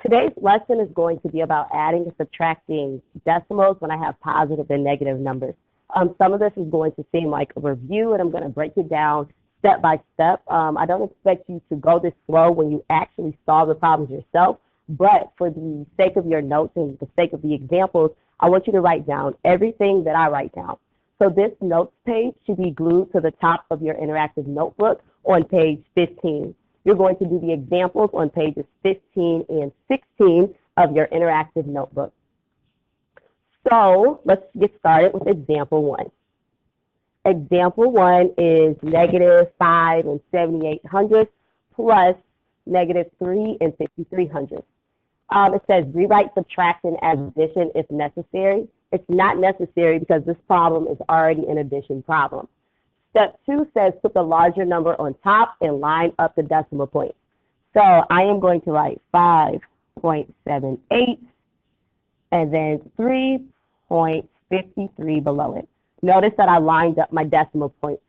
Today's lesson is going to be about adding and subtracting decimals when I have positive and negative numbers. Some of this is going to seem like a review, and I'm going to break it down step by step. I don't expect you to go this slow when you actually solve the problems yourself, but for the sake of your notes and the sake of the examples, I want you to write down everything that I write down. So this notes page should be glued to the top of your interactive notebook on page 15. You're going to do the examples on pages 15 and 16 of your interactive notebook. So let's get started with example 1. Example 1 is -5 and 7/800 plus -3 and 6/300. It says rewrite subtraction as addition if necessary. It's not necessary because this problem is already an addition problem. Step 2 says put the larger number on top and line up the decimal points. So I am going to write 5.78 and then 3.53 below it. Notice that I lined up my decimal points.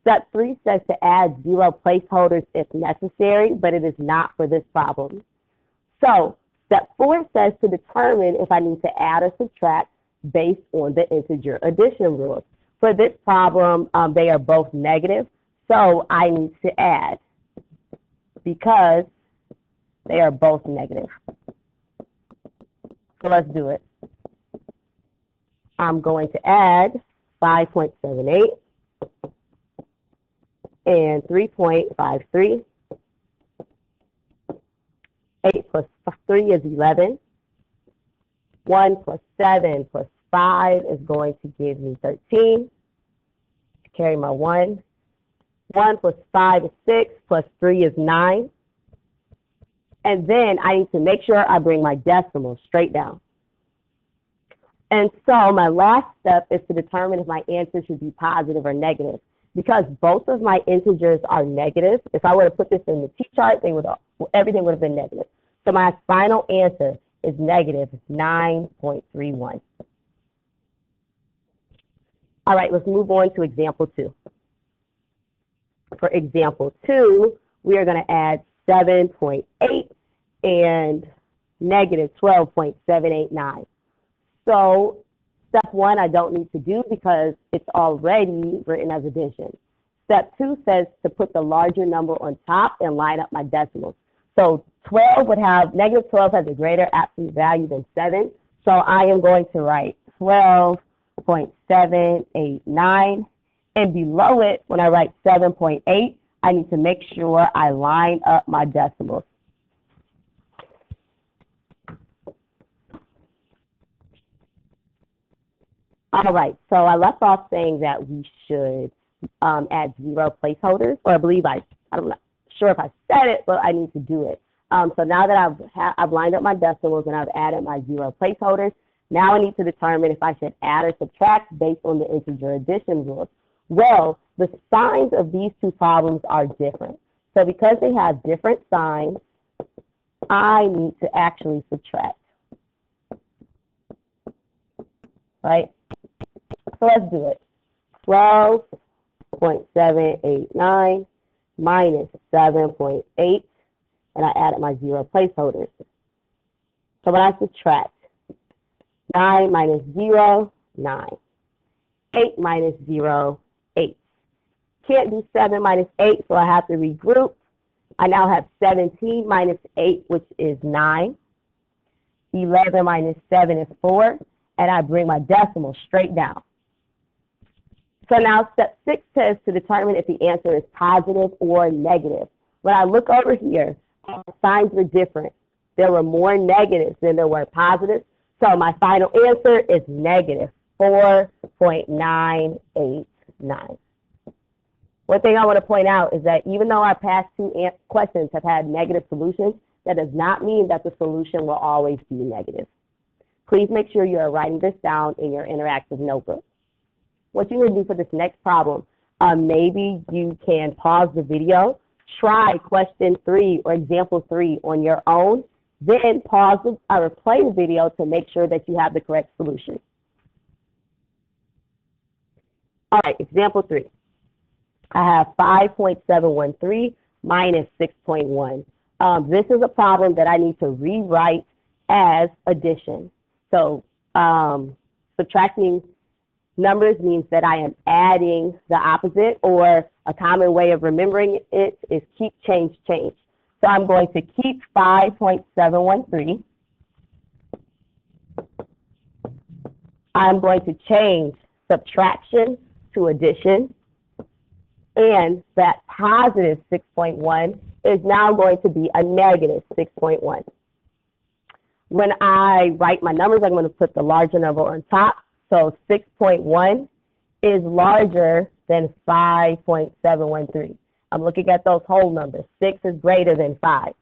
Step 3 says to add 0 placeholders if necessary, but it is not for this problem. So step 4 says to determine if I need to add or subtract based on the integer addition rules. For this problem, they are both negative, so I need to add because they are both negative. So let's do it. I'm going to add 5.78 and 3.53. 8 plus 3 is 11. 1 plus 7 plus 5 is going to give me 13. Carry my 1. 1 plus 5 is 6, plus 3 is 9. And then I need to make sure I bring my decimal straight down. And so my last step is to determine if my answer should be positive or negative. Because both of my integers are negative, if I were to put this in the T-chart, everything would have been negative. So my final answer is negative 9.31. All right, let's move on to example 2. For example 2, we are going to add 7.8 and negative 12.789. So step 1 I don't need to do because it's already written as addition. Step 2 says to put the larger number on top and line up my decimals. So 12 would have, negative 12 has a greater absolute value than 7. So I am going to write 12.789. And below it, when I write 7.8, I need to make sure I line up my decimals. All right, so I left off saying that we should add 0 placeholders, or I believe I'm not sure if I said it, but I need to do it. So now that I've lined up my decimals and I've added my 0 placeholders, now I need to determine if I should add or subtract based on the integer addition rules. Well, the signs of these two problems are different. So because they have different signs, I need to actually subtract. Right? So let's do it. 12.789 minus 7.8, and I added my 0 placeholders. So when I subtract, 9 minus 0, 9. 8 minus 0, 8. Can't do 7 minus 8, so I have to regroup. I now have 17 minus 8, which is 9. 11 minus 7 is 4, and I bring my decimal straight down. So now step 6 says to determine if the answer is positive or negative. When I look over here, signs were different. There were more negatives than there were positives. So my final answer is negative 4.989. One thing I want to point out is that even though our past 2 questions have had negative solutions, that does not mean that the solution will always be negative. Please make sure you are writing this down in your interactive notebook. What you will do for this next problem, maybe you can pause the video, try question 3 or example 3 on your own, then pause or play the video to make sure that you have the correct solution. All right, example 3. I have 5.713 minus 6.1. This is a problem that I need to rewrite as addition. So subtracting numbers means that I am adding the opposite, or a common way of remembering it is keep, change, change. So I'm going to keep 5.713. I'm going to change subtraction to addition, and that positive 6.1 is now going to be a negative 6.1. When I write my numbers, I'm going to put the larger number on top. So 6.1 is larger than 5.713. I'm looking at those whole numbers. 6 is greater than 5.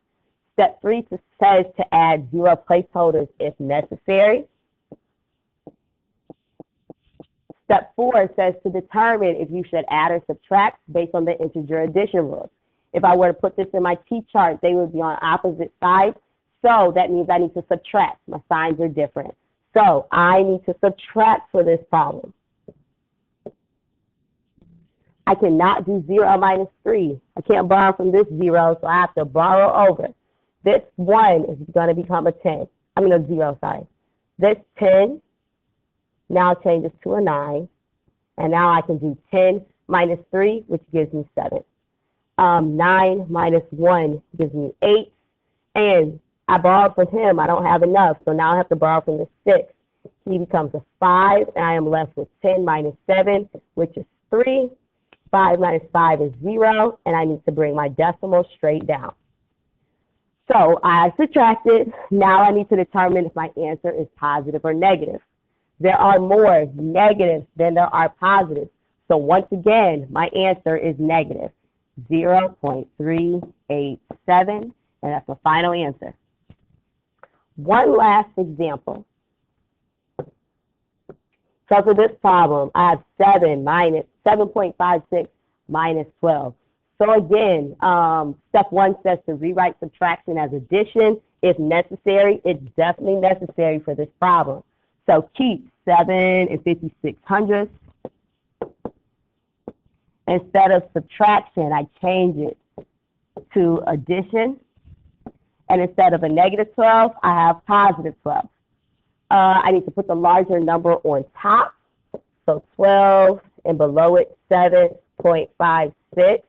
Step 3 says to add 0 placeholders if necessary. Step 4 says to determine if you should add or subtract based on the integer addition rules. If I were to put this in my T-chart, they would be on opposite sides. So that means I need to subtract. My signs are different. So I need to subtract for this problem. I cannot do 0 minus 3. I can't borrow from this 0, so I have to borrow over. This 1 is going to become a 10. I mean a 0, sorry. This 10 now changes to a 9. And now I can do 10 minus 3, which gives me 7. 9 minus 1 gives me 8. And I borrowed from him. I don't have enough, so now I have to borrow from the 6. He becomes a 5, and I am left with 10 minus 7, which is 3. 5 minus 5 is 0, and I need to bring my decimal straight down. So I subtracted. Now I need to determine if my answer is positive or negative. There are more negatives than there are positives. So once again, my answer is negative, 0.387, and that's the final answer. One last example. So for this problem, I have 7.56 minus 12. So again, step 1 says to rewrite subtraction as addition if necessary. It's definitely necessary for this problem. So keep 7/5600. Instead of subtraction, I change it to addition. And instead of a negative 12, I have positive 12. I need to put the larger number on top. So 12, and below it, 7.56.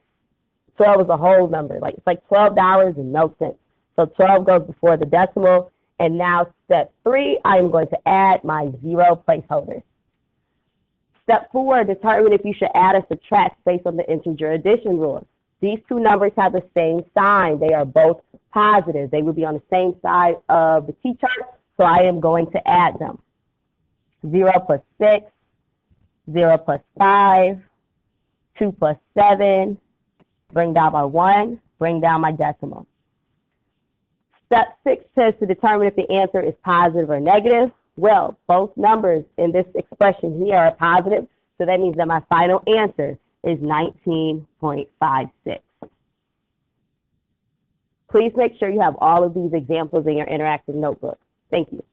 12 is a whole number. It's like $12 and no cents. So 12 goes before the decimal. And now step 3, I'm going to add my 0 placeholders. Step 4, determine if you should add or subtract based on the integer addition rule. These two numbers have the same sign. They are both positive. They will be on the same side of the T-chart, so I am going to add them. 0 plus 6, 0 plus 5, 2 plus 7, bring down my 1, bring down my decimal. Step 6 says to determine if the answer is positive or negative. Well, both numbers in this expression here are positive, so that means that my final answer is 19.56. Please make sure you have all of these examples in your interactive notebook. Thank you.